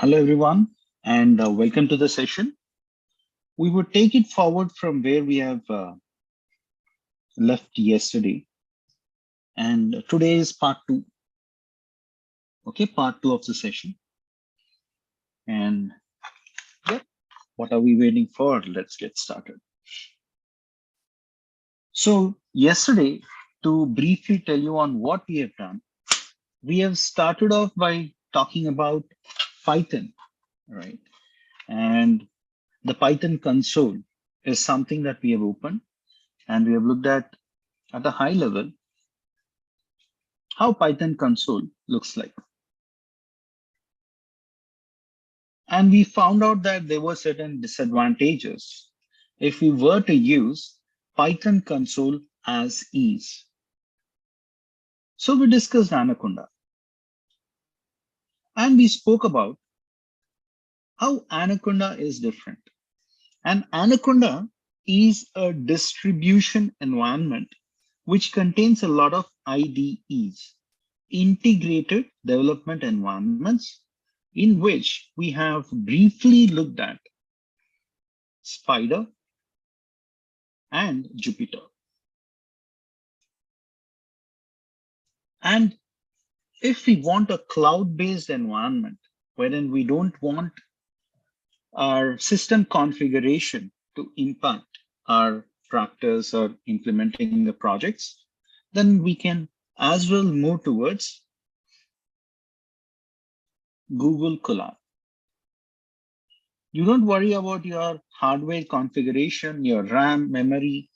Hello, everyone, and welcome to the session. We would take it forward from where we have left yesterday. And today is part two. Okay, part two of the session. And yeah, what are we waiting for? Let's get started. So yesterday, to briefly tell you on what we have done, we have started off by talking about Python, right? And the Python console is something that we have opened, and we have looked at a high level how Python console looks like. And we found out that there were certain disadvantages if we were to use Python console as is. So we discussed Anaconda. And we spoke about how Anaconda is different. And Anaconda is a distribution environment which contains a lot of IDEs, integrated development environments, in which we have briefly looked at Spider and Jupyter. And if we want a cloud-based environment, wherein we don't want our system configuration to impact our practice or implementing the projects, then we can as well move towards Google Colab. You don't worry about your hardware configuration, your RAM, memory,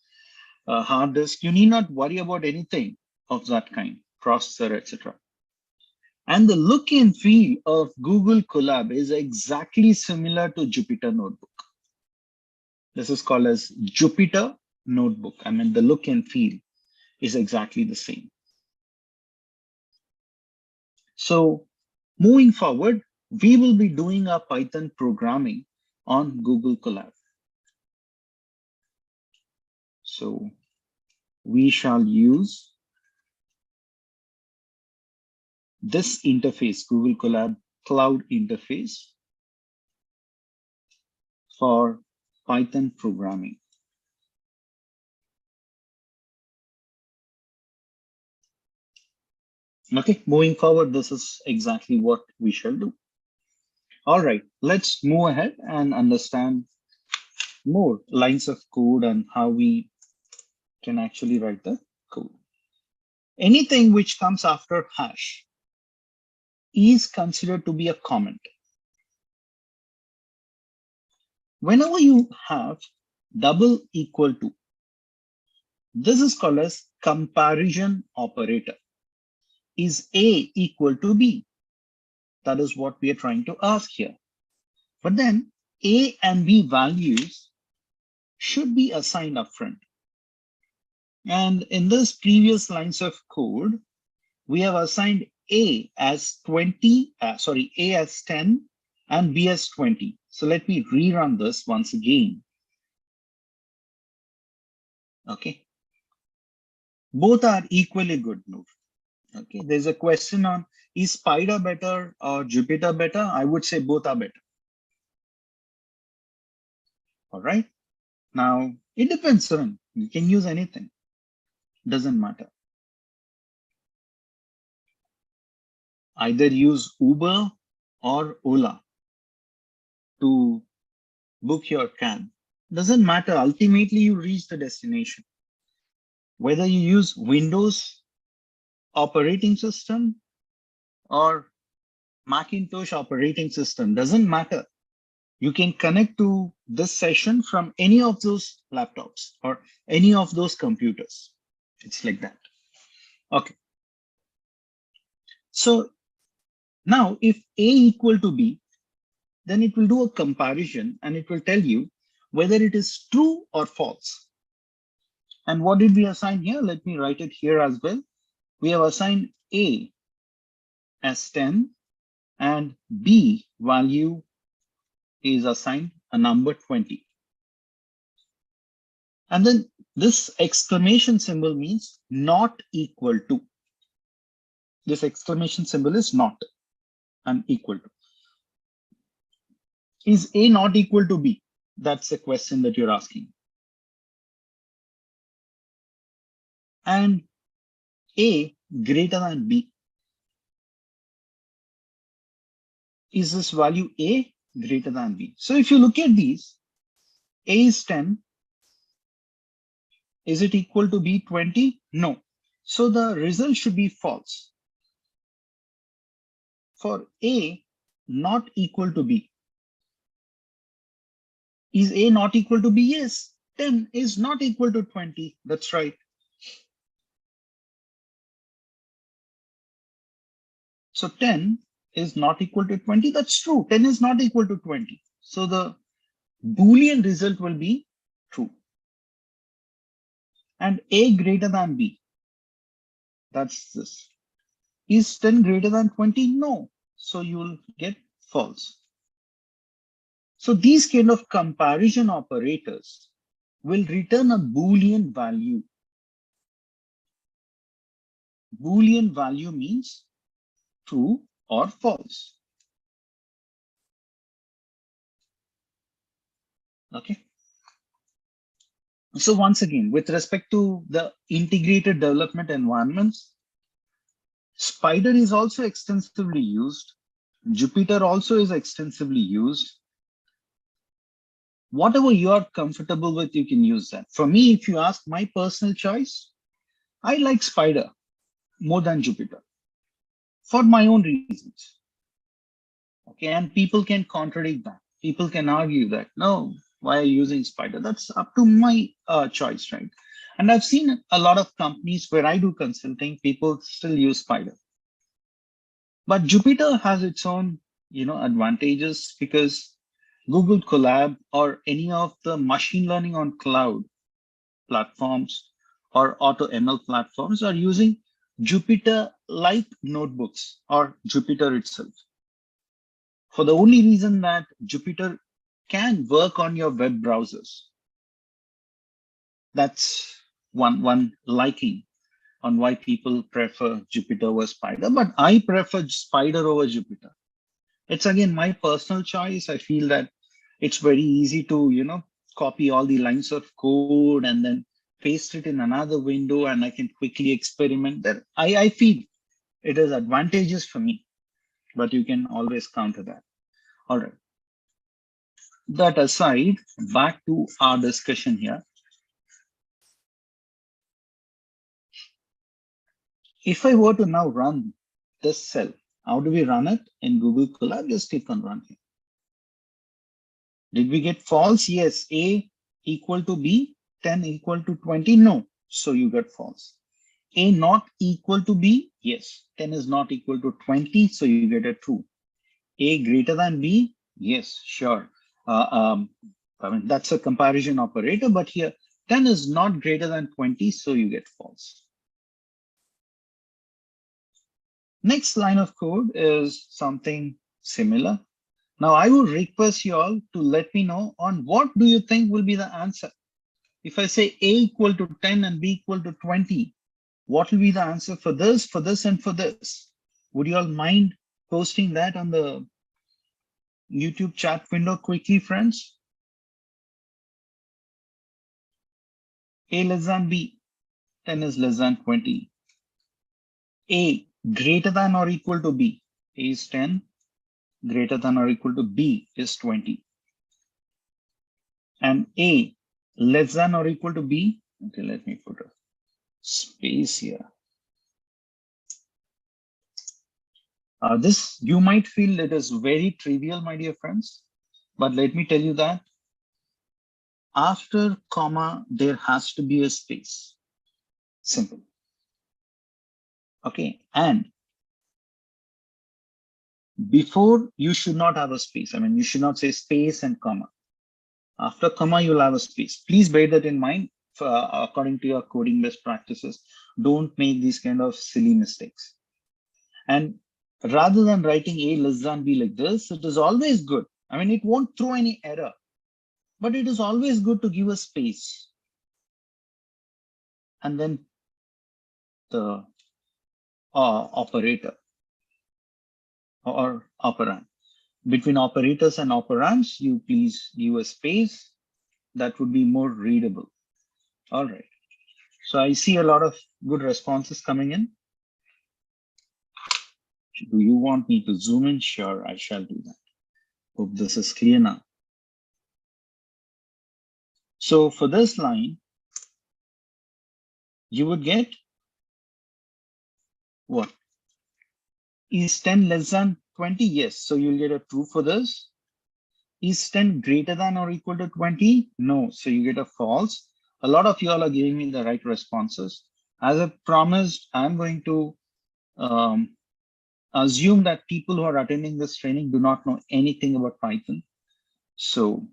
hard disk. You need not worry about anything of that kind, processor, etc. And the look and feel of Google Colab is exactly similar to Jupyter Notebook. This is called as Jupyter Notebook. I mean, the look and feel is exactly the same. So moving forward, we will be doing our Python programming on Google Colab. So we shall use this interface, Google Colab Cloud interface for Python programming. Okay, moving forward, this is exactly what we shall do. All right, let's move ahead and understand more lines of code and how we can actually write the code. Anything which comes after hash is considered to be a comment. Whenever you have double equal to, this is called as comparison operator. Is A equal to B? That is what we are trying to ask here. But then A and B values should be assigned upfront. And in this previous lines of code, we have assigned A as 20, A as 10 and B as 20. So let me rerun this once again. Okay. Both are equally good, Noor. Okay. There's a question on, is Spider better or Jupyter better? I would say both are better. All right. Now, it depends on, you can use anything. Doesn't matter. Either use Uber or Ola to book your cab. Doesn't matter. Ultimately, you reach the destination. Whether you use Windows operating system or Macintosh operating system, doesn't matter. You can connect to this session from any of those laptops or any of those computers. It's like that. Okay. So now if A equal to B, then it will do a comparison and it will tell you whether it is true or false. And what did we assign here? Let me write it here as well. We have assigned A as 10 and B value is assigned a number 20. And then this exclamation symbol means not equal to. This exclamation symbol is not and equal to. Is A not equal to B? That's the question that you're asking. And A greater than B. Is this value A greater than B? So if you look at these, A is 10. Is it equal to B 20? No. So the result should be false. For A not equal to B. Is A not equal to B? Yes. 10 is not equal to 20. That's right. So 10 is not equal to 20. That's true. 10 is not equal to 20. So the Boolean result will be true. And A greater than B. That's this. Is 10 greater than 20? No. So you will get false. So these kind of comparison operators will return a Boolean value. Boolean value means true or false. Okay. So once again, with respect to the integrated development environments, Spider is also extensively used. Jupyter also is extensively used. Whatever you're comfortable with, you can use that. For me, if you ask my personal choice, I like Spider more than Jupyter for my own reasons. Okay, and people can contradict that. People can argue that, no, why are you using Spider? That's up to my choice, right? And I've seen a lot of companies where I do consulting, people still use Spider. But Jupyter has its own, advantages because Google Colab or any of the machine learning on cloud platforms or auto ML platforms are using Jupyter-like notebooks or Jupyter itself. For the only reason that Jupyter can work on your web browsers. That's one liking on why people prefer Jupyter over Spider, but I prefer Spider over Jupyter. It's again my personal choice. I feel that it's very easy to, copy all the lines of code and then paste it in another window and I can quickly experiment there. I feel it is advantageous for me, but you can always counter that. All right. That aside, back to our discussion here. If I were to now run this cell, how do we run it in Google Colab? Just click on run here. Did we get false? Yes. A equal to B, 10 equal to 20? No. So you get false. A not equal to B? Yes. 10 is not equal to 20. So you get a true. A greater than B? Yes, sure. I mean, that's a comparison operator, but here 10 is not greater than 20. So you get false. Next line of code is something similar. Now I would request you all to let me know on what do you think will be the answer. If I say A equal to 10 and B equal to 20, what will be the answer for this, and for this? Would you all mind posting that on the YouTube chat window quickly, friends? A less than B, 10 is less than 20. A greater than or equal to B, A is 10, greater than or equal to B is 20. And A less than or equal to B, okay, let me put a space here. This, you might feel it is very trivial, my dear friends, but let me tell you that after comma, there has to be a space. Simple. Okay, and before you should not have a space. I mean, you should not say space and comma. After comma, you'll have a space. Please bear that in mind according to your coding best practices. Don't make these kind of silly mistakes. And rather than writing A less than B like this, it is always good. I mean, it won't throw any error, but it is always good to give a space. And then the operator or operand. between operators and operands, you please give a space. That would be more readable. All right. So I see a lot of good responses coming in. Do you want me to zoom in? Sure, I shall do that. Hope this is clear now. So for this line, you would get what? Is 10 less than 20? Yes. So you'll get a true for this. Is 10 greater than or equal to 20? No. So you get a false. A lot of y'all are giving me the right responses. As I promised, I'm going to assume that people who are attending this training do not know anything about Python. So,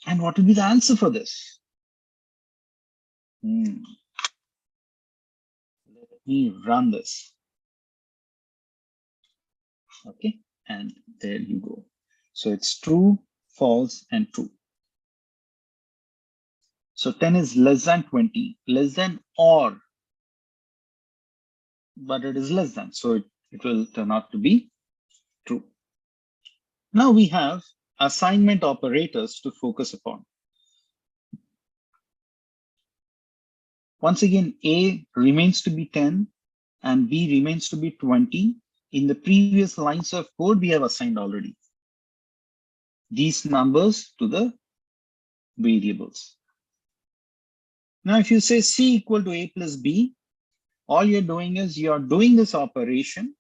and what will be the answer for this? Let me run this. Okay, and there you go. So it's true, false, and true. So 10 is less than 20, less than or, but it is less than. So it will turn out to be true. Now we have assignment operators to focus upon. Once again, A remains to be 10 and B remains to be 20. In the previous lines of code, we have assigned already these numbers to the variables. Now, if you say C equal to A plus B, all you're doing is you're doing this operation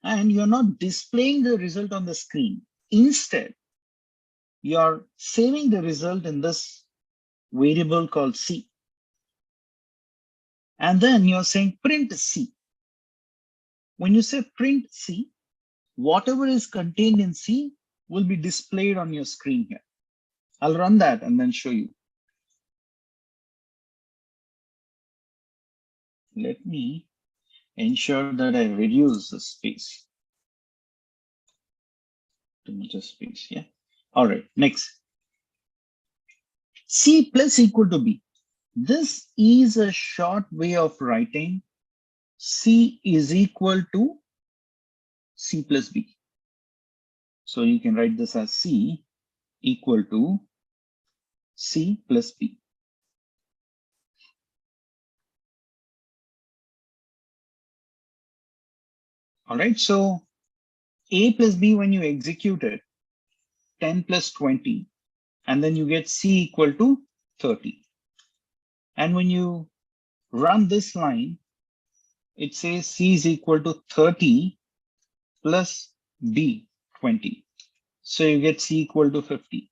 and you're not displaying the result on the screen. Instead, you're saving the result in this variable called C. And then you're saying print C. When you say print C, whatever is contained in C will be displayed on your screen here. I'll run that and then show you. Let me ensure that I reduce the space. Too much of space, yeah. All right, next. C plus equal to B. This is a short way of writing C is equal to C plus B. So you can write this as C equal to C plus B. All right, so A plus B, when you execute it, 10 plus 20, and then you get C equal to 30. And when you run this line, it says C is equal to 30 plus B, 20. So you get C equal to 50.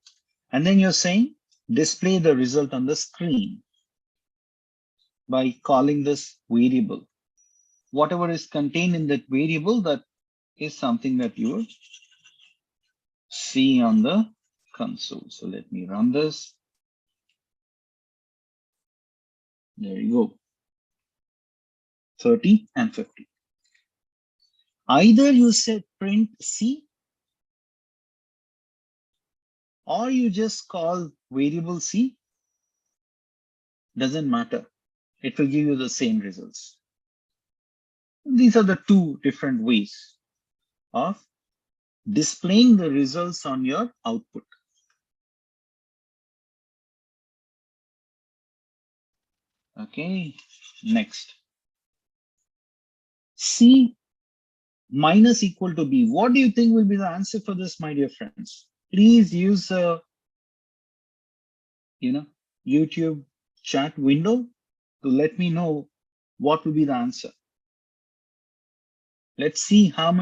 And then you're saying display the result on the screen by calling this variable. Whatever is contained in that variable, that is something that you will see on the console. So let me run this. There you go. 30 and 50. Either you say print C or you just call variable C. Doesn't matter. It will give you the same results. These are the two different ways of displaying the results on your output. Okay, next. C minus equal to B. What do you think will be the answer for this, my dear friends? Please use a YouTube chat window to let me know what will be the answer. Let us see how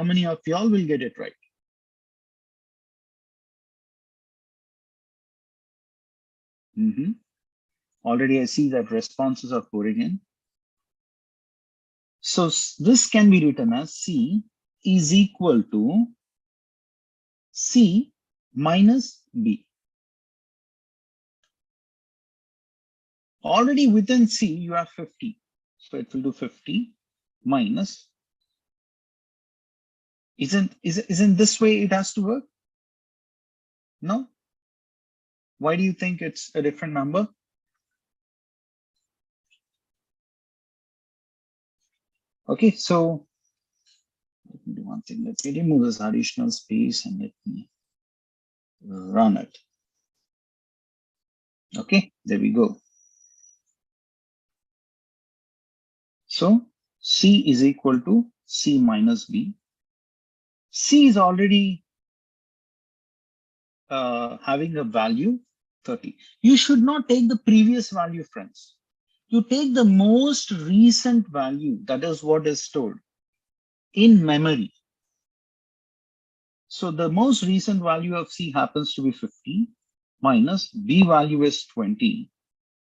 many of y'all will get it right. Already I see that responses are pouring in. So this can be written as C is equal to C minus B. Already within C, you have 50. So it will do 50 minus. Isn't this way it has to work? No? Why do you think it's a different number? Okay, so me do one thing. Let me remove this additional space and let me run it. Okay, there we go. So C is equal to C minus B. C is already having a value 30. You should not take the previous value, friends. You take the most recent value, that is what is stored in memory. So the most recent value of C happens to be 50 minus B value is 20.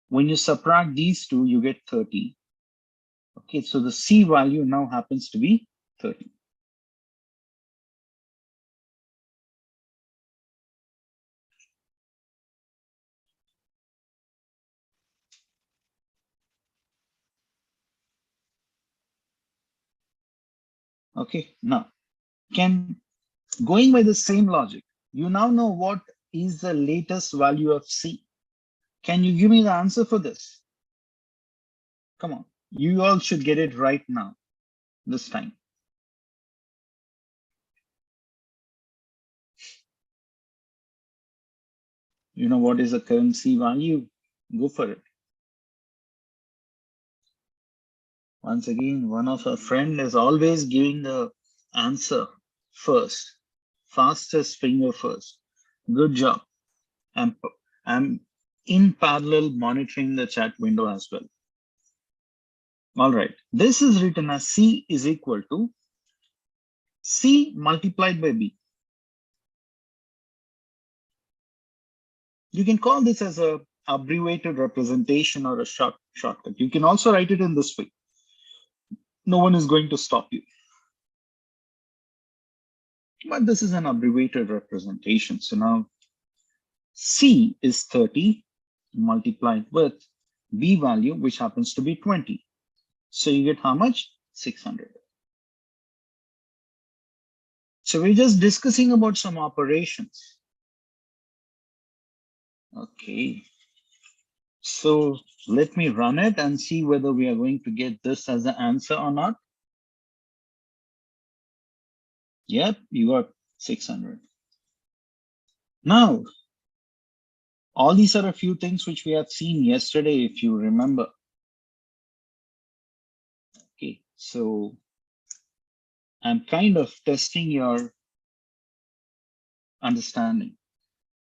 When you subtract these two, you get 30. Okay, so the C value now happens to be 30. Okay, now going by the same logic, you now know what is the latest value of C. Can you give me the answer for this? Come on, you all should get it right now, this time. You know what is the current C value? Go for it. Once again, one of our friend is always giving the answer first, fastest finger first. Good job. I'm in parallel monitoring the chat window as well. All right, this is written as C is equal to C multiplied by B. You can call this as a abbreviated representation or a shortcut. You can also write it in this way. No one is going to stop you. But this is an abbreviated representation. So now C is 30 multiplied with B value, which happens to be 20. So you get how much? 600. So we're just discussing about some operations. Okay. So let me run it and see whether we are going to get this as the answer or not. Yep, you got 600. Now, all these are a few things which we have seen yesterday, if you remember. Okay, so I'm kind of testing your understanding.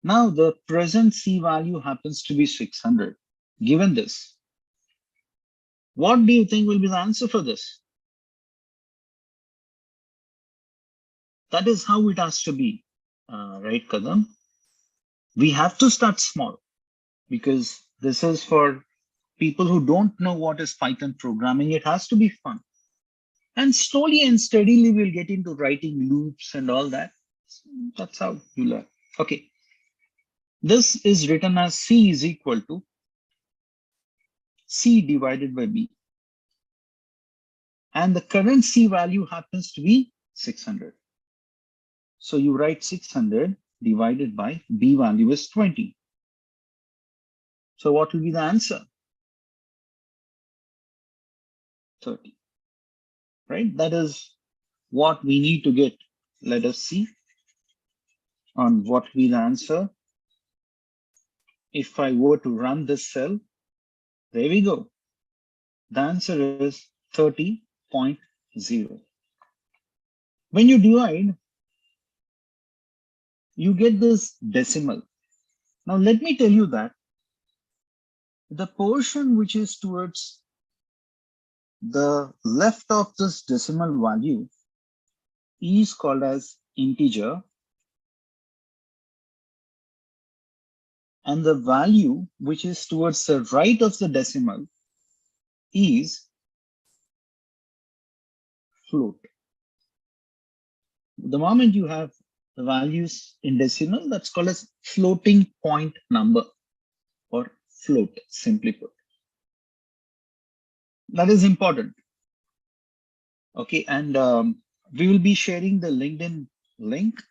Now, the present C value happens to be 600. Given this, what do you think will be the answer for this? That is how it has to be, right, Kadam? We have to start small because this is for people who don't know what is Python programming. It has to be fun. And slowly and steadily, we'll get into writing loops and all that. That's how you learn. Okay. This is written as C is equal to C divided by B. And the current C value happens to be 600. So you write 600 divided by B value is 20. So what will be the answer? 30. Right? That is what we need to get. Let us see on what will be the answer. If I were to run this cell, there we go. The answer is 30.0. When you divide, you get this decimal. Now let me tell you that the portion which is towards the left of this decimal value is called as integer, and the value which is towards the right of the decimal is float. The moment you have the values in decimal, that's called as floating point number or float, simply put. That is important. Okay, and we will be sharing the LinkedIn link.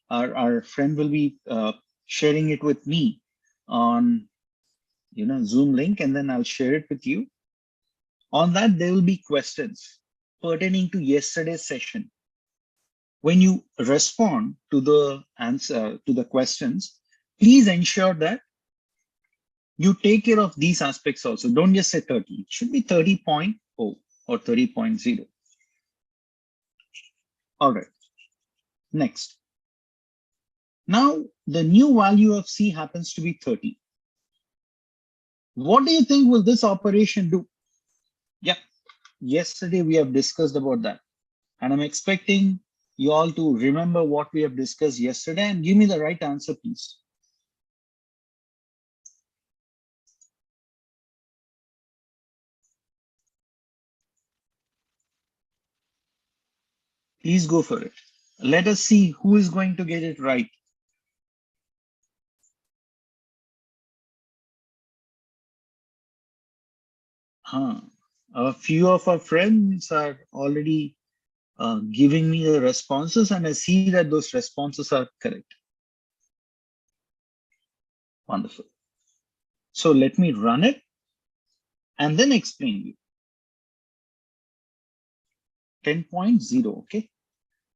Our friend will be sharing it with me on Zoom link, and then I'll share it with you. On that, there will be questions pertaining to yesterday's session. when you respond to the answer to the questions, please ensure that you take care of these aspects also. Don't just say 30. It should be 30.0 or 30.0. All right. Next. Now, the new value of C happens to be 30. What do you think will this operation do? Yeah, yesterday we have discussed about that. And I'm expecting you all to remember what we have discussed yesterday and give me the right answer, please. Please go for it. Let us see who is going to get it right. A few of our friends are already giving me the responses, and I see that those responses are correct. Wonderful. So let me run it and then explain you. 10.0, okay?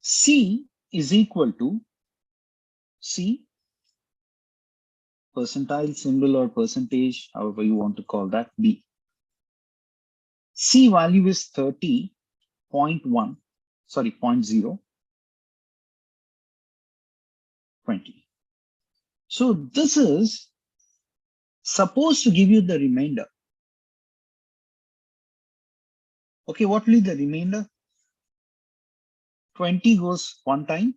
C is equal to C, percentile symbol or percentage, however you want to call that, B. C value is 30.1, sorry, 0.0, 20. So this is supposed to give you the remainder. Okay, what will be the remainder? 20 goes one time,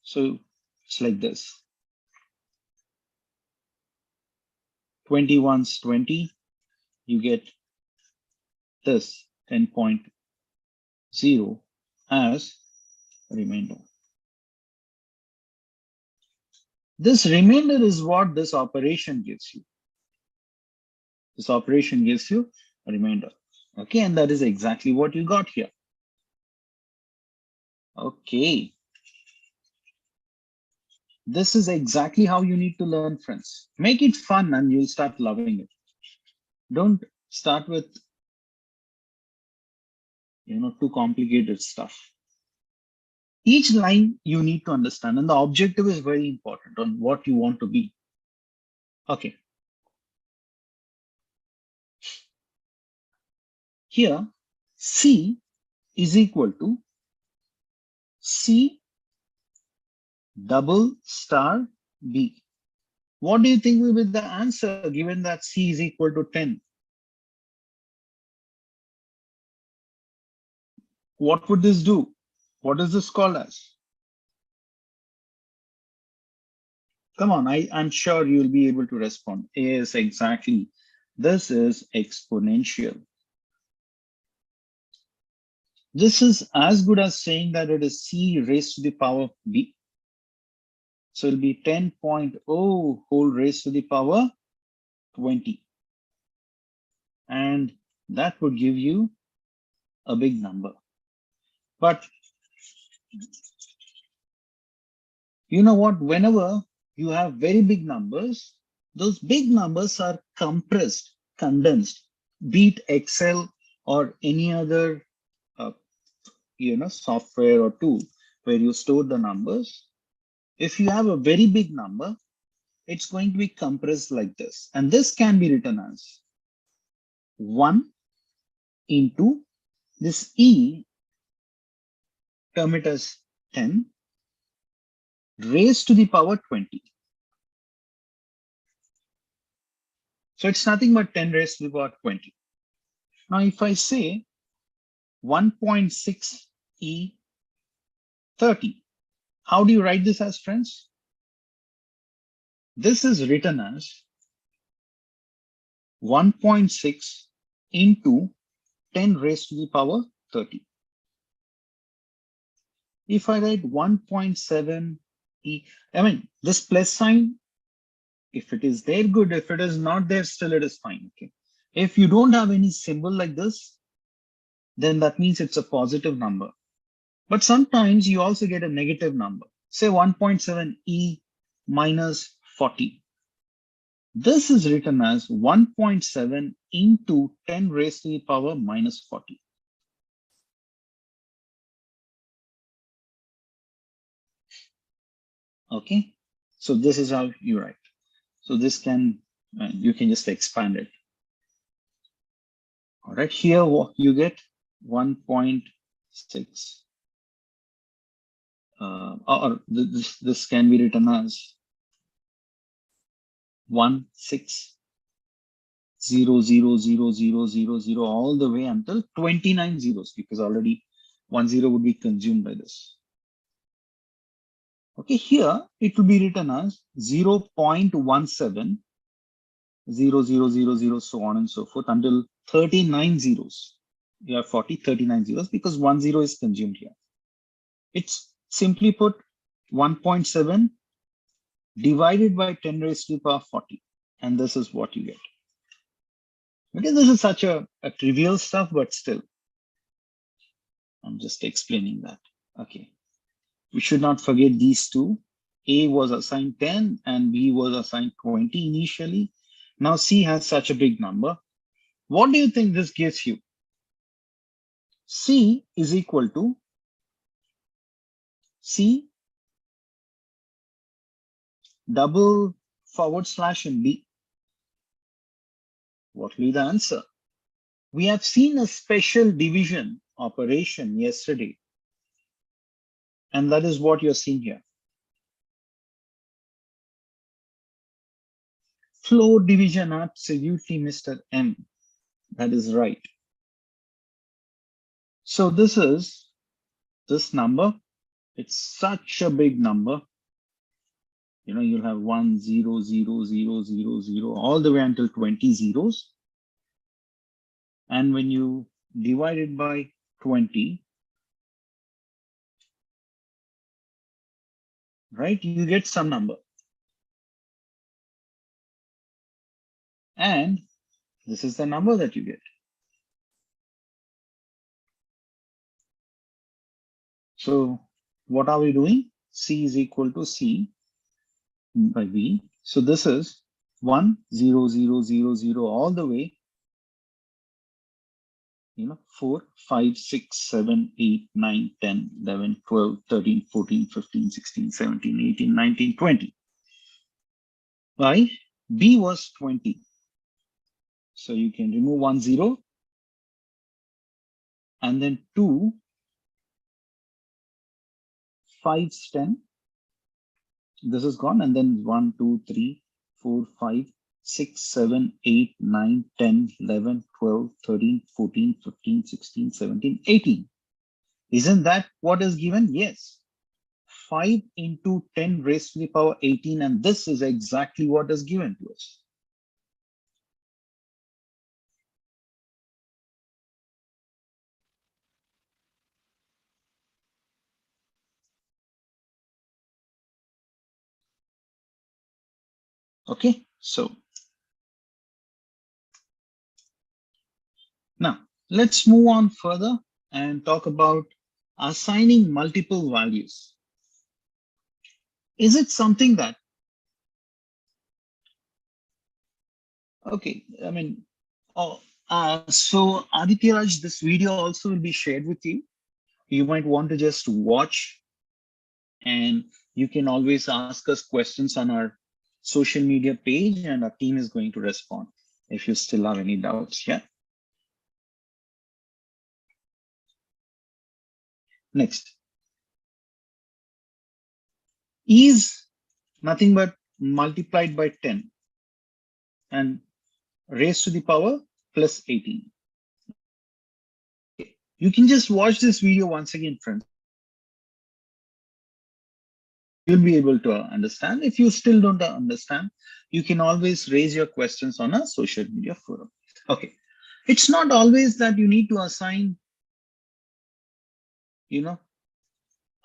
so it's like this. 20 once 20, you get this 10.0 as remainder. This remainder is what this operation gives you. This operation gives you a remainder. Okay, and that is exactly what you got here. Okay. This is exactly how you need to learn, friends. Make it fun and you'll start loving it. Don't start with, too complicated stuff. Each line you need to understand, and the objective is very important on what you want to be. Okay. Here, C is equal to C double star B. What do you think will be the answer given that C is equal to 10? What would this do? What is this called as? Come on, I'm sure you'll be able to respond. Yes, exactly. This is exponential. This is as good as saying that it is C raised to the power B. So it'll be 10.0 whole raised to the power 20. And that would give you a big number. But you know what? Whenever you have very big numbers, those big numbers are compressed, condensed, be it Excel or any other software or tool where you store the numbers. If you have a very big number, it's going to be compressed like this. And this can be written as 1 into this E, term it as 10, raised to the power 20. So it's nothing but 10 raised to the power 20. Now, if I say 1.6 E 30, how do you write this as, friends? This is written as 1.6 into 10 raised to the power 30. If I write 1.7 E, I mean, this plus sign, if it is there, good. If it is not there, still it is fine. Okay. If you don't have any symbol like this, then that means it's a positive number. But sometimes you also get a negative number. Say 1.7 E minus 40. This is written as 1.7 into 10 raised to the power minus 40. Okay, so this is how you write. So this can, you can just expand it. All right, here you get 1.6, or this can be written as 1600000 all the way until 29 zeros, because already 10 would be consumed by this. Okay, here it will be written as 0.17 0000, so on and so forth until 39 zeros. You have 39 zeros because 10 is consumed here. It's simply put 1.7 divided by 10 raised to the power 40. And this is what you get. Okay, this is such a trivial stuff, but still, I'm just explaining that. Okay, we should not forget these two. A was assigned 10 and B was assigned 20 initially. Now C has such a big number. What do you think this gives you? C is equal to C double / and B. What will be the answer? We have seen a special division operation yesterday, and that is what you're seeing here. Floor division, absolutely, Mr. M. That is right. So this is this number. It's such a big number. You know, you'll have 1 0 0 0 0 0 all the way until 20 zeros. And when you divide it by 20, right, you get some number. And this is the number that you get. So what are we doing? C is equal to C by B. So this is 1 0 0 0 0 all the way, 4 5 6 7 8 9 10 11 12 13 14 15 16 17 18 19 20. Why? B was 20. So you can remove 1 0 and then 2 5 10. This is gone, and then 1 2 3 4 5 6 7 8 9 10 11 12 13 14 15 16 17 18. Isn't that what is given? Yes. 5 into 10 raised to the power 18, and this is exactly what is given to us. Okay, so now let's move on further and talk about assigning multiple values. Is it something that, okay, I mean, so Aditya Raj, this video also will be shared with you. You might want to just watch, and you can always ask us questions on our social media page, and our team is going to respond if you still have any doubts. Yeah. Next. Is nothing but multiplied by 10 and raised to the power plus 18. You can just watch this video once again, friends. You'll be able to understand. If you still don't understand, you can always raise your questions on a social media forum. Okay. It's not always that you need to assign,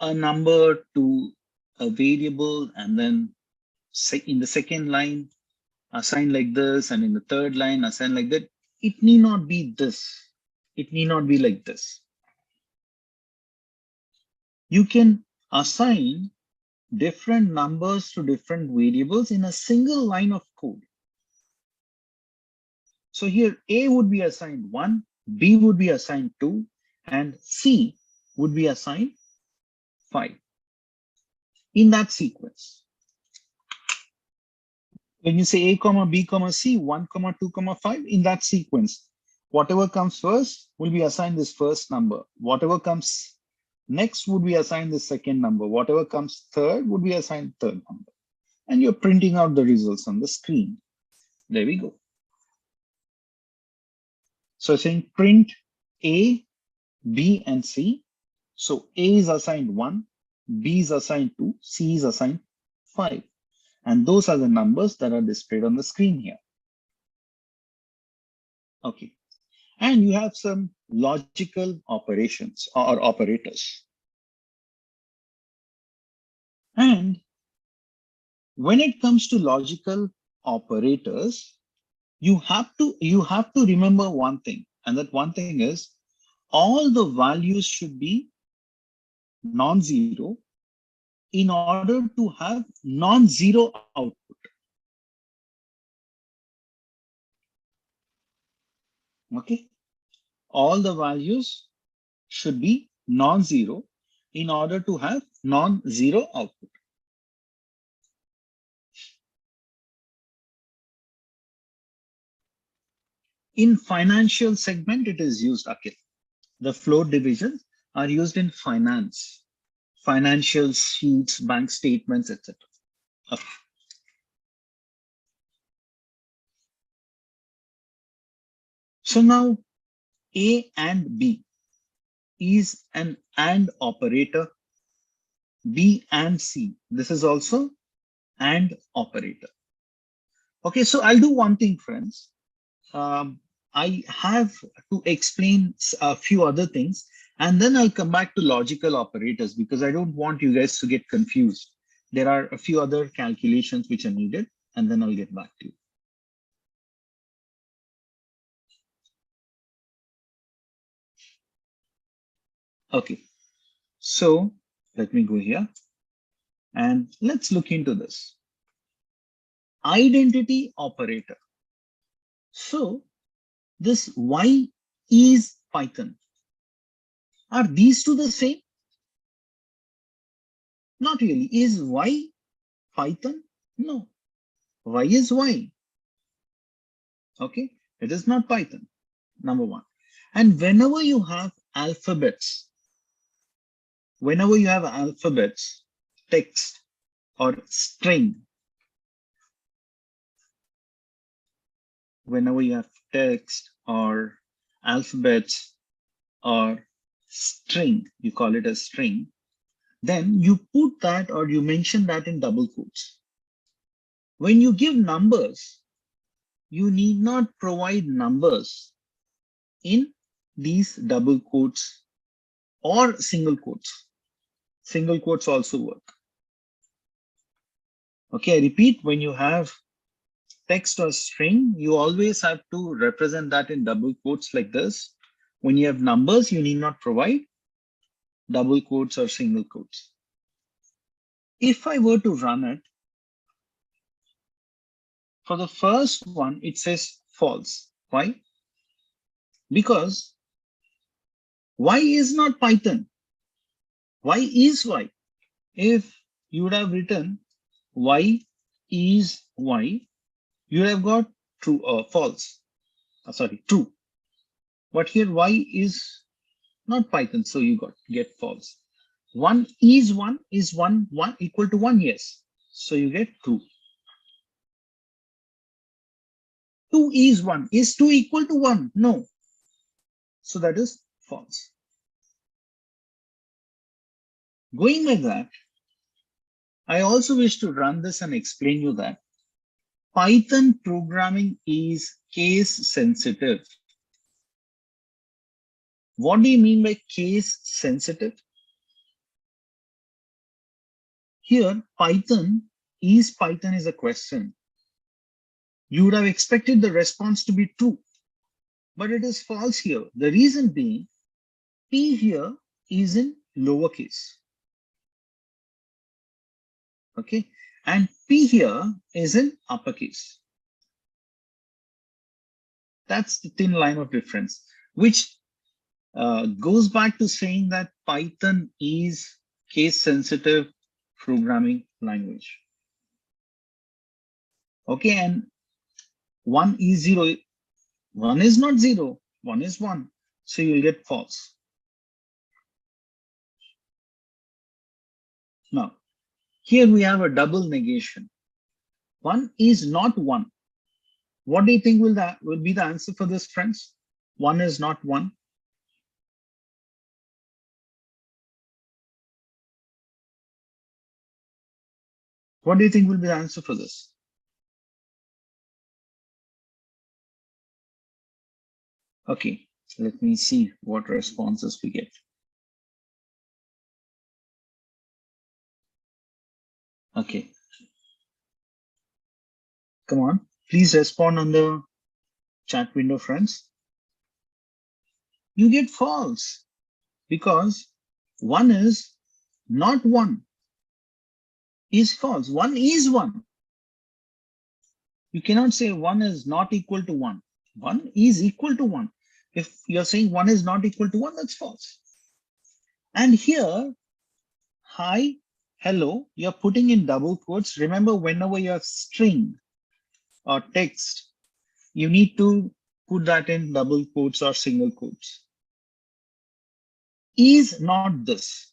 a number to a variable and then in the second line assign like this, and in the third line assign like that. It need not be this. It need not be like this. You can assign different numbers to different variables in a single line of code. So here A would be assigned 1, B would be assigned 2, and C would be assigned 5. in that sequence. When you say A, comma, B, comma, C, 1, comma, 2, comma, 5, in that sequence, whatever comes first will be assigned this first number. Whatever comes next would be assigned the second number. Whatever comes third would be assigned third number. And you're printing out the results on the screen. There we go. So saying print A, B, and C. So A is assigned 1, B is assigned 2, C is assigned 5. And those are the numbers that are displayed on the screen here. Okay. And you have some logical operations or operators. And when it comes to logical operators, you have to remember one thing, and that one thing is all the values should be non-zero in order to have non-zero output. Okay, all the values should be non-zero in order to have non-zero output. In financial segment, it is used, Akhil. The float divisions are used in finance, financial sheets, bank statements, etc. Okay. So now A and B is an AND operator. B and C, this is also AND operator. Okay, so I'll do one thing, friends. I have to explain a few other things, and then I'll come back to logical operators because I don't want you guys to get confused. There are a few other calculations which are needed, and then I'll get back to you. Okay, so let me go here and let's look into this. Identity operator. So this Y is Python. Are these two the same? Not really. Is Y Python? No. Y is Y. Okay, it is not Python, number one. And whenever you have alphabets, text or string, whenever you have text or alphabets or string, you call it a string, then you put that or you mention that in double quotes. When you give numbers, you need not provide numbers in these double quotes or single quotes. Single quotes also work. Okay, I repeat, when you have text or string, you always have to represent that in double quotes like this. When you have numbers, you need not provide double quotes or single quotes. If I were to run it, for the first one, it says false. Why? Because Y is not Python. Y is Y. If you would have written Y is Y, you would have got true or false. True. But here Y is not Python, so you get false. 1 is 1 is 1 equal to 1, yes. So you get true. 2 is 1. Is 2 equal to 1? No. So that is false. Going like that, I also wish to run this and explain you that Python programming is case sensitive. What do you mean by case sensitive? Here, Python is a question. You would have expected the response to be true, but it is false here. The reason being, P here is in lowercase. Okay, and P here is in uppercase. That's the thin line of difference, which goes back to saying that Python is case sensitive programming language. Okay, and 1 is 0. 1 is not 0. 1 is 1. So you'll get false. Now, here we have a double negation. 1 is not 1. What do you think will be the answer for this, friends? 1 is not 1. What do you think will be the answer for this? Okay, let me see what responses we get. Okay. Come on, please respond on the chat window, friends. You get false because 1 is not 1 is false. 1 is 1. You cannot say 1 is not equal to 1. 1 is equal to 1. If you're saying 1 is not equal to 1, that's false. And here, hi, hello, you're putting in double quotes. Remember, whenever you're string or text, you need to put that in double quotes or single quotes. Is not this.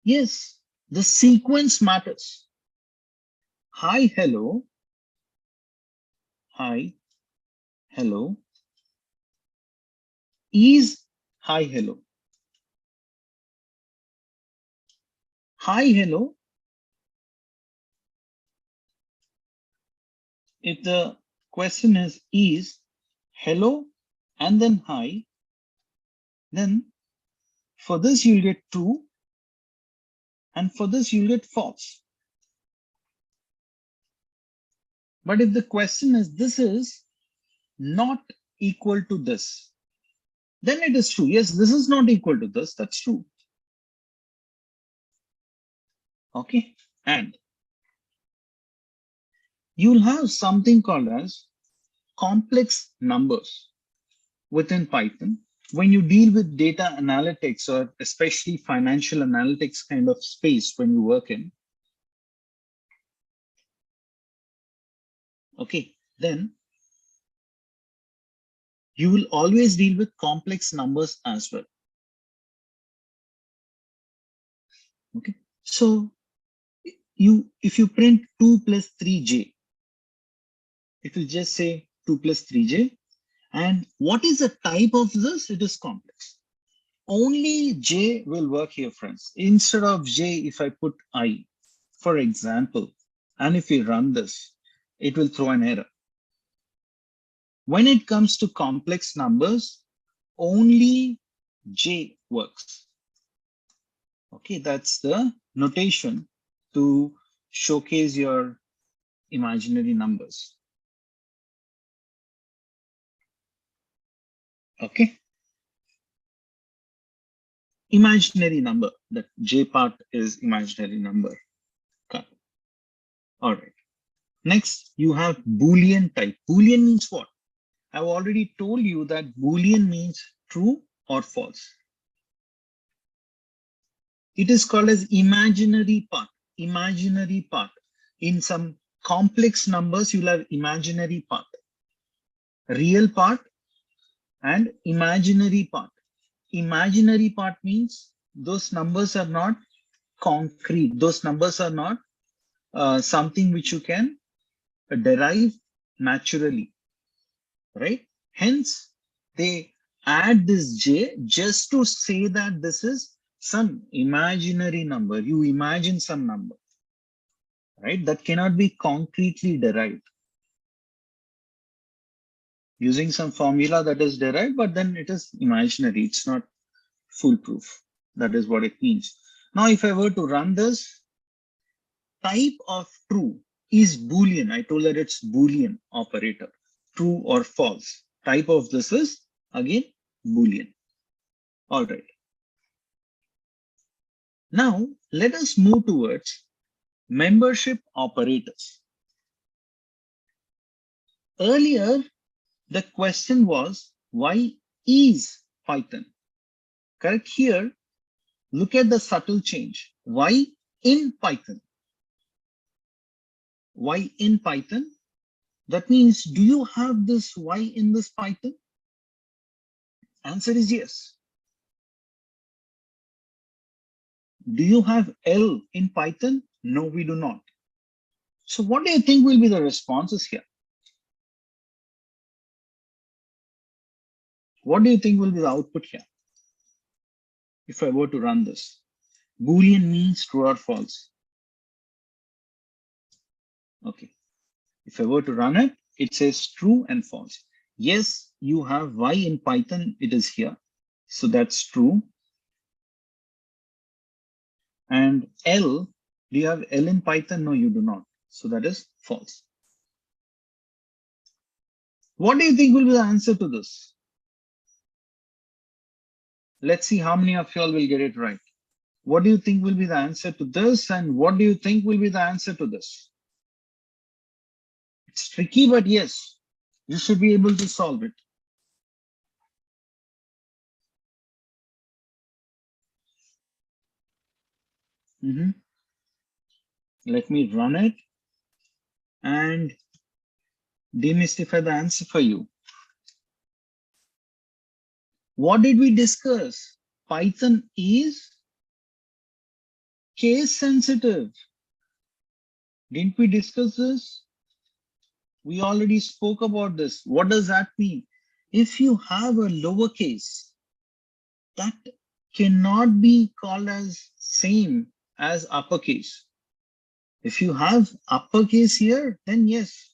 Yes, the sequence matters. Hi, hello. Hi, hello. Is hi, hello. Hi, hello. If the question is hello and then hi, then for this you'll get true and for this you'll get false. But if the question is this is not equal to this, then it is true. Yes, this is not equal to this. That's true. Okay. And you'll have something called as complex numbers within Python. When you deal with data analytics or especially financial analytics kind of space when you work in, okay, then you will always deal with complex numbers as well. Okay, so if you print 2 plus 3j, it will just say 2 plus 3j. And what is the type of this? It is complex. Only j will work here, friends. Instead of j, if I put I, for example, and if we run this, it will throw an error. When it comes to complex numbers, only j works. Okay, that's the notation to showcase your imaginary numbers. Okay. Imaginary number, that j part is imaginary number. Okay. All right. Next, you have Boolean type. Boolean means what? I've already told you that Boolean means true or false. It is called as imaginary part. Imaginary part. In some complex numbers, you'll have imaginary part, real part, and imaginary part. Imaginary part means those numbers are not concrete. Those numbers are not something which you can derive naturally, right? Hence, they add this j just to say that this is some imaginary number. You imagine some number, right? That cannot be concretely derived using some formula that is derived, but then it is imaginary. It's not foolproof. That is what it means. Now, if I were to run this, type of true is Boolean. I told that it's Boolean operator, true or false. Type of this is again Boolean. All right. Now, let us move towards membership operators. Earlier, the question was, why is Python? Correct. Here, look at the subtle change. Why in Python? Why in Python? That means, do you have this Y in this Python? Answer is yes. Do you have L in Python? No, we do not. So what do you think will be the responses here? What do you think will be the output here? If I were to run this, Boolean means true or false. Okay. If I were to run it, it says true and false. Yes, you have Y in Python, it is here. So that's true. And L, do you have L in Python? No, you do not. So that is false. What do you think will be the answer to this? Let's see how many of you all will get it right. What do you think will be the answer to this? And what do you think will be the answer to this? It's tricky, but yes, you should be able to solve it. Let me run it and demystify the answer for you. What did we discuss? Python is case sensitive. Didn't we discuss this? We already spoke about this. What does that mean? If you have a lowercase, that cannot be called as same as uppercase. If you have uppercase here, then yes,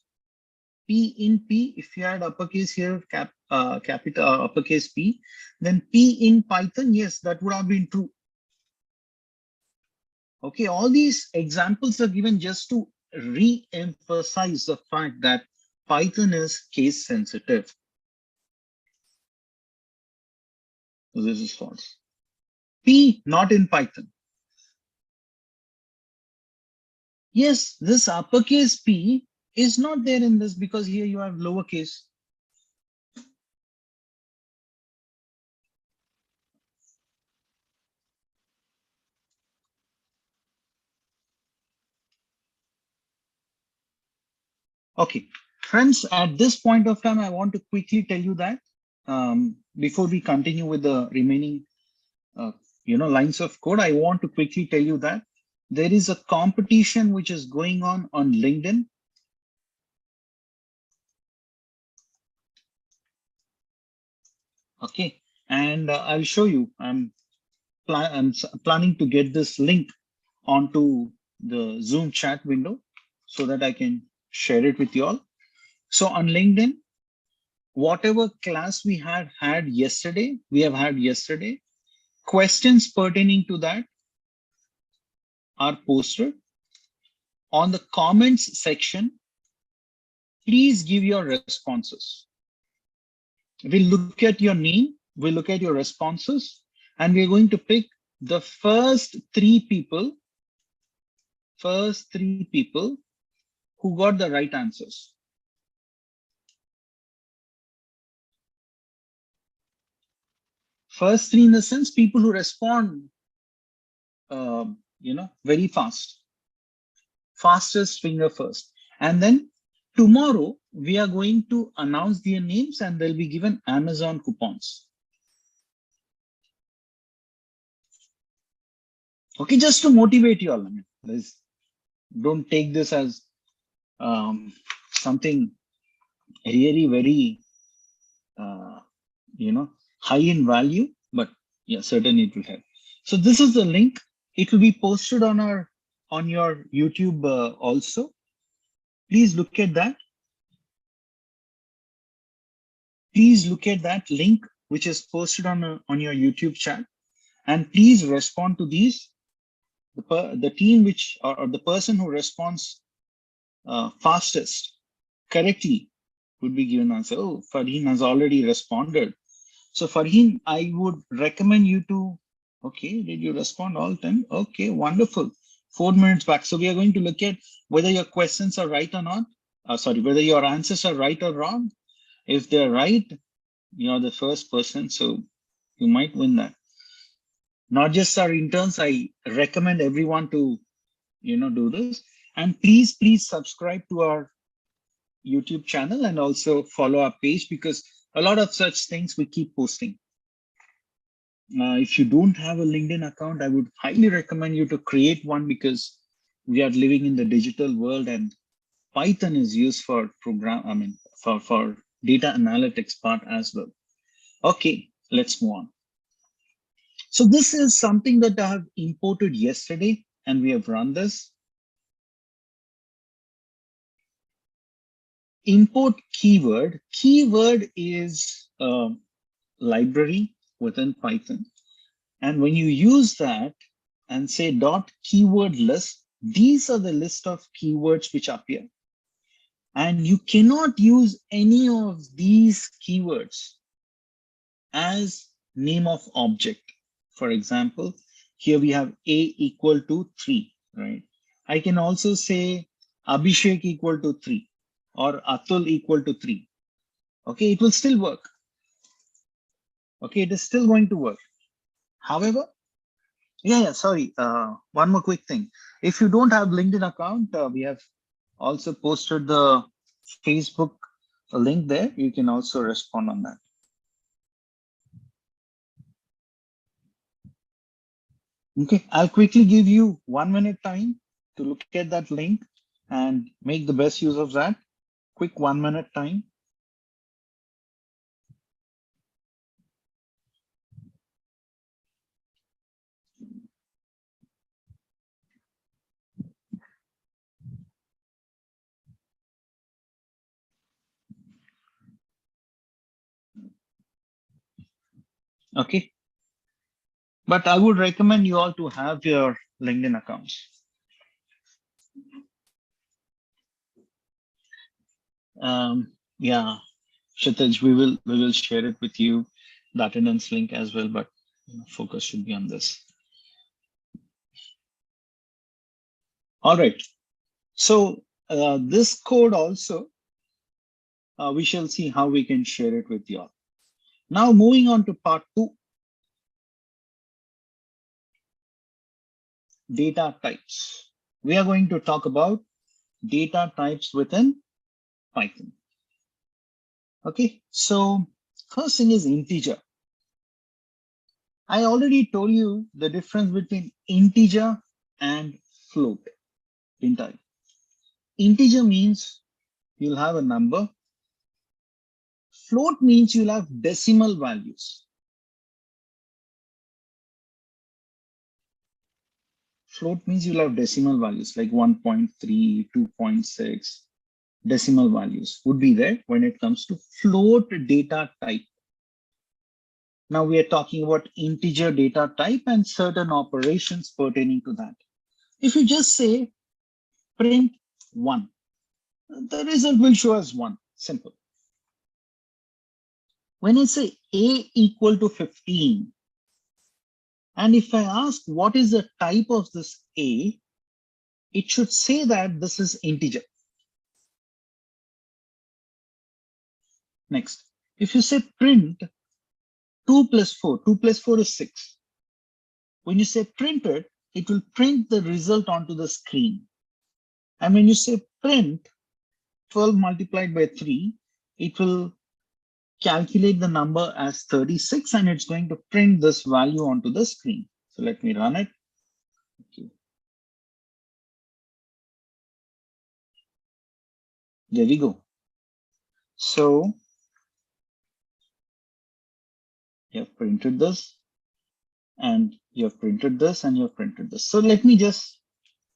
P in P, if you had uppercase here, capital uppercase P, then P in Python, yes, that would have been true. Okay, all these examples are given just to re-emphasize the fact that Python is case sensitive. So this is false. P not in Python. Yes, this uppercase P is not there in this because here you have lowercase. Okay, friends, at this point of time, I want to quickly tell you that before we continue with the remaining lines of code, I want to quickly tell you that there is a competition which is going on LinkedIn. Okay, and I'll show you. I'm planning to get this link onto the Zoom chat window so that I can share it with you all. So on LinkedIn, whatever class we have had yesterday, questions pertaining to that are posted. On the comments section, please give your responses. We'll look at your name, we'll look at your responses, and we're going to pick the first three people who got the right answers. First three in the sense, people who respond, very fast. Fastest finger first. And then tomorrow, we are going to announce their names and they'll be given Amazon coupons. Okay, just to motivate you all. Don't take this as something really very, high in value, but yeah, certainly it will help. So this is the link. It will be posted on your YouTube also. Please look at that. Please look at that link which is posted on your YouTube chat, and please respond to these. The team which or the person who responds fastest correctly would be given answer. Oh, Farheen has already responded. So Farheen, I would recommend you to, okay, did you respond all 10? Okay, wonderful. 4 minutes back. So we are going to look at whether your questions are right or not. Whether your answers are right or wrong. If they're right, you're the first person, so you might win that. Not just our interns. I recommend everyone to, do this. And please subscribe to our YouTube channel and also follow our page, because a lot of such things we keep posting. If you don't have a LinkedIn account, I would highly recommend you to create one, because we are living in the digital world and Python is used for for data analytics part as well. Okay, let's move on. So this is something that I have imported yesterday and we have run this. Import keyword. Keyword is a library within Python. And when you use that and say dot keyword list, these are the list of keywords which appear. And you cannot use any of these keywords as name of object. For example, here we have A equal to 3, right? I can also say Abhishek equal to 3 or Atul equal to 3. Okay, it will still work. Okay, it is still going to work. However, sorry. One more quick thing. If you don't have LinkedIn account, we have also posted the Facebook link there. You can also respond on that. Okay, I'll quickly give you 1 minute time to look at that link and make the best use of that. Quick 1 minute time. Okay, but I would recommend you all to have your LinkedIn accounts. Yeah, Kshitij, we will share it with you, the attendance link as well, but focus should be on this. All right. So this code also, we shall see how we can share it with you all. Now moving on to part 2. Data types. We are going to talk about data types within Python. Okay, so first thing is integer. I already told you the difference between integer and float, didn't I? Integer means you'll have a number. Float means you'll have decimal values. Float means you'll have decimal values like 1.3, 2.6. Decimal values would be there when it comes to float data type. Now we are talking about integer data type and certain operations pertaining to that. If you just say print 1, the result will show as 1, simple. When I say A equal to 15, and if I ask what is the type of this A, it should say that this is integer. Next, if you say print 2 plus 4, 2 plus 4 is 6. When you say printed, it will print the result onto the screen. And when you say print 12 multiplied by 3, it will calculate the number as 36 and it's going to print this value onto the screen. So let me run it. Okay. There we go. So you have printed this and you have printed this and you have printed this. So let me just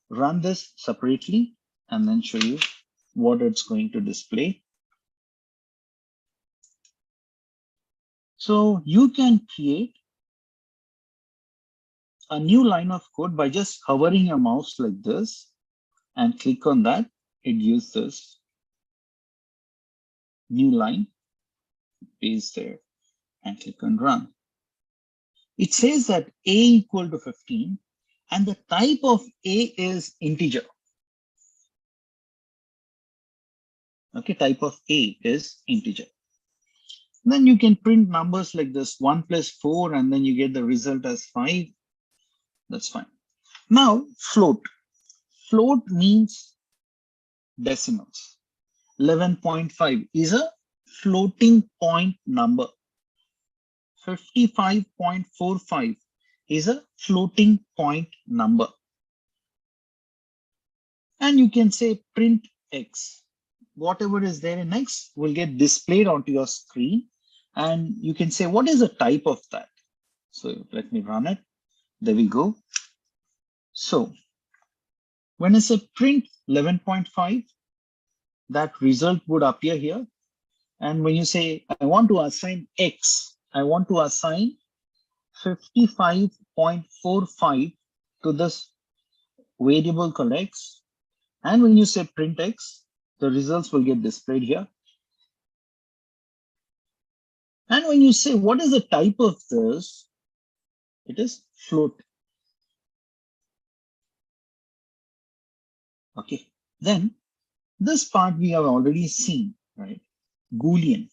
run this separately and then show you what it's going to display. So you can create a new line of code by just hovering your mouse like this and click on that. It gives this new line, paste there and click on run. It says that A equal to 15 and the type of A is integer. Okay, type of A is integer. Then you can print numbers like this 1 plus 4 and then you get the result as 5. That's fine. Now, float. Float means decimals. 11.5 is a floating point number. 55.45 is a floating point number. And you can say print X. Whatever is there in X will get displayed onto your screen. And you can say, what is the type of that? So let me run it. There we go. So when I say print 11.5, that result would appear here. And when you say, I want to assign X, I want to assign 55.45 to this variable called X. And when you say print X, the results will get displayed here. And when you say, what is the type of this? It is float. Okay, then this part we have already seen, right? Boolean.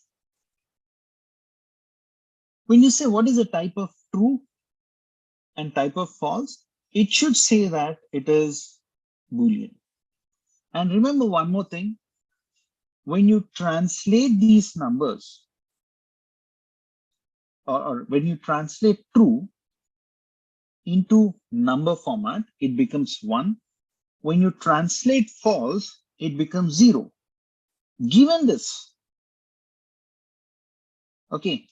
When you say what is the type of true and type of false, it should say that it is Boolean. And remember one more thing, when you translate these numbers, or when you translate true into number format, it becomes 1. When you translate false, it becomes 0. Given this, okay,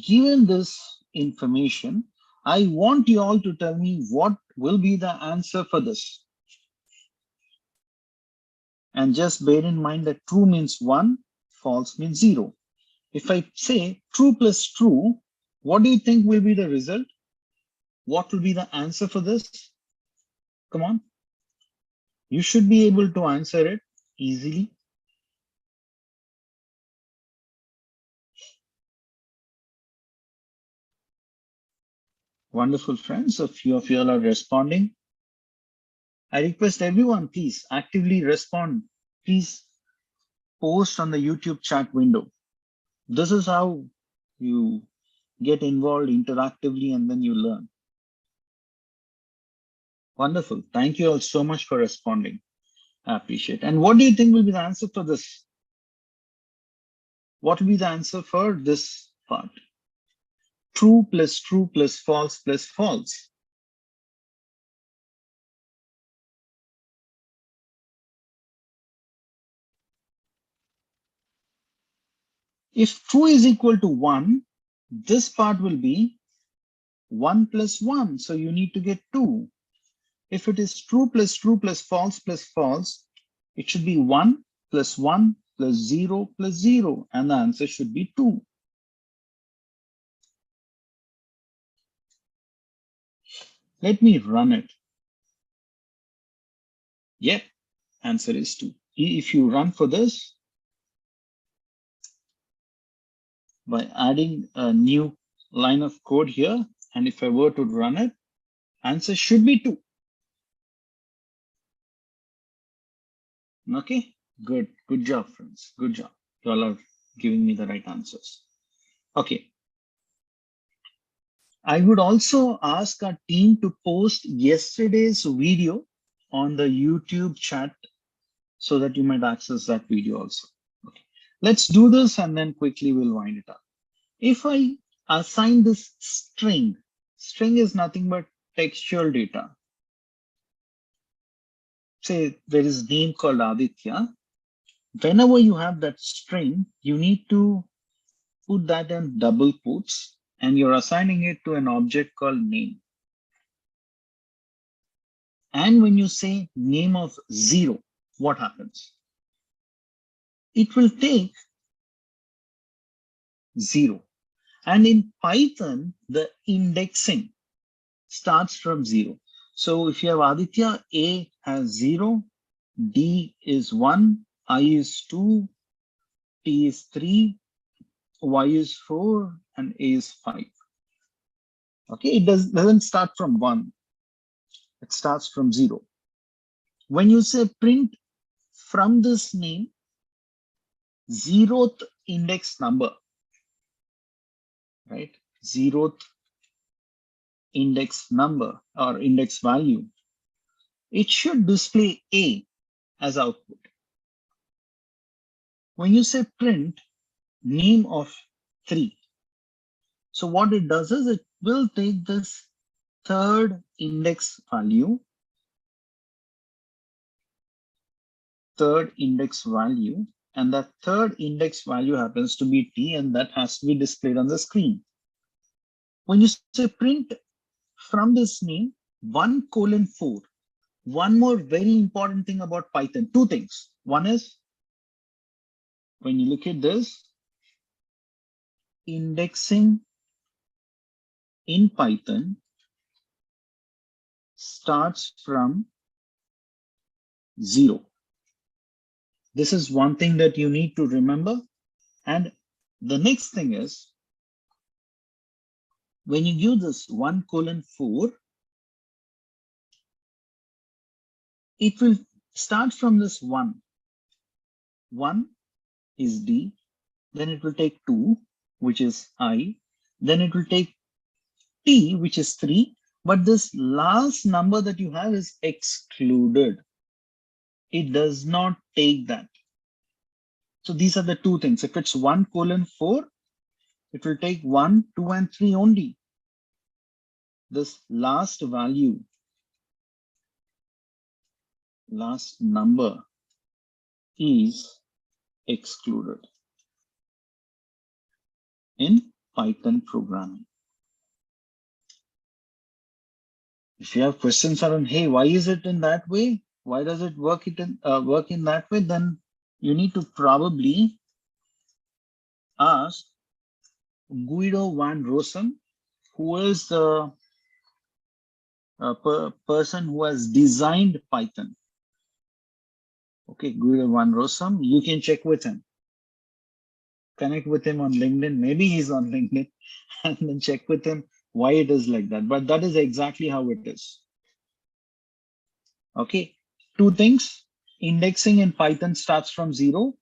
given this information, I want you all to tell me what will be the answer for this. And just bear in mind that true means 1, false means 0. If I say true plus true, what do you think will be the result? What will be the answer for this? Come on. You should be able to answer it easily. Wonderful, friends. A few of you all are responding. I request everyone, please actively respond. Please post on the YouTube chat window. This is how you get involved interactively and then you learn. Wonderful. Thank you all so much for responding. I appreciate it. And what do you think will be the answer for this? What will be the answer for this part? True plus false plus false. If true is equal to 1, this part will be 1 plus 1. So you need to get 2. If it is true plus false, it should be 1 plus 1 plus 0 plus 0. And the answer should be 2. Let me run it. Yep, answer is 2. If you run for this, by adding a new line of code here, and if I were to run it, answer should be 2. Okay, good job, friends. Good job. You all are giving me the right answers. Okay. I would also ask our team to post yesterday's video on the YouTube chat so that you might access that video also. Okay. Let's do this and then quickly we'll wind it up. If I assign this string is nothing but textual data. Say there is a name called Aditya. Whenever you have that string, you need to put that in double quotes and you're assigning it to an object called name. And when you say name of 0, what happens? It will take 0. And in Python, the indexing starts from 0. So if you have Aditya, A has 0, D is 1, I is 2, T is 3, Y is 4, and A is 5. Okay, it doesn't start from 1. It starts from 0. When you say print from this name, 0th index number, right? 0th index number or index value, it should display A as output. When you say print name of 3, so what it does is it will take this third index value, and that third index value happens to be T, and that has to be displayed on the screen. When you say print from this name 1:4, one more very important thing about Python, 2 things. One is, when you look at this, indexing in Python starts from 0. This is one thing that you need to remember. And the next thing is, when you give this 1:4, it will start from this 1. 1 is D, then it will take 2, which is I, then it will take T, which is 3, but this last number that you have is excluded. It does not take that. So these are the 2 things. If it's 1:4, it will take 1, 2, and 3 only. This last value, last number, is excluded in Python programming. If you have questions around, hey, why is it in that way? Why does it work in that way? Then you need to probably ask Guido van Rossum, who is the person who has designed Python. Okay, Guido van Rossum, you can check with him. Connect with him on LinkedIn. Maybe he's on LinkedIn, and then check with him why it is like that. But that is exactly how it is. Okay, 2 things. Indexing in Python starts from 0,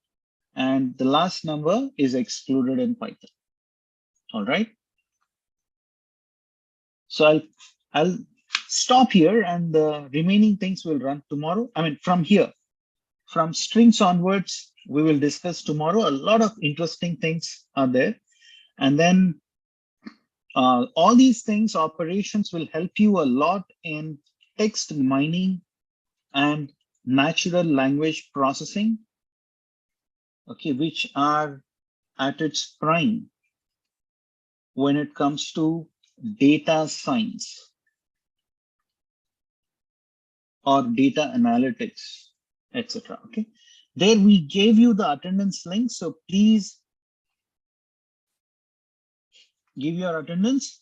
and the last number is excluded in Python. All right. So I'll stop here, and the remaining things will run tomorrow. I mean, from here, from strings onwards, we will discuss tomorrow. A lot of interesting things are there. And then all these things, operations, will help you a lot in text mining and natural language processing, okay, which are at its prime when it comes to data science or data analytics, etc. Okay, there we gave you the attendance link, so please give your attendance,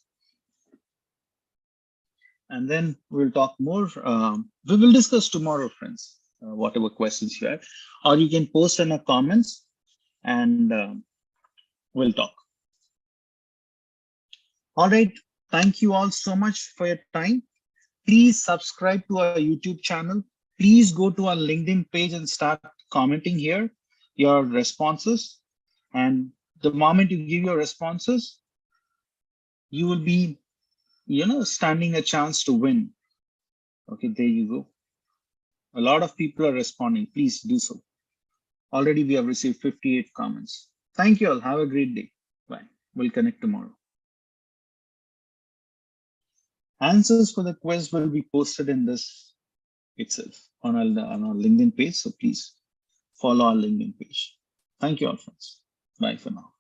and then we'll talk more. We will discuss tomorrow, friends, whatever questions you have, or you can post in the comments, and we'll talk. All right, thank you all so much for your time. Please subscribe to our YouTube channel. Please go to our LinkedIn page and start commenting here your responses. And the moment you give your responses, you will be, standing a chance to win. Okay, there you go. A lot of people are responding. Please do so. Already we have received 58 comments. Thank you all. Have a great day. Bye. We'll connect tomorrow. Answers for the quiz will be posted in this itself on our LinkedIn page. So please follow our LinkedIn page. Thank you all, friends. Bye for now.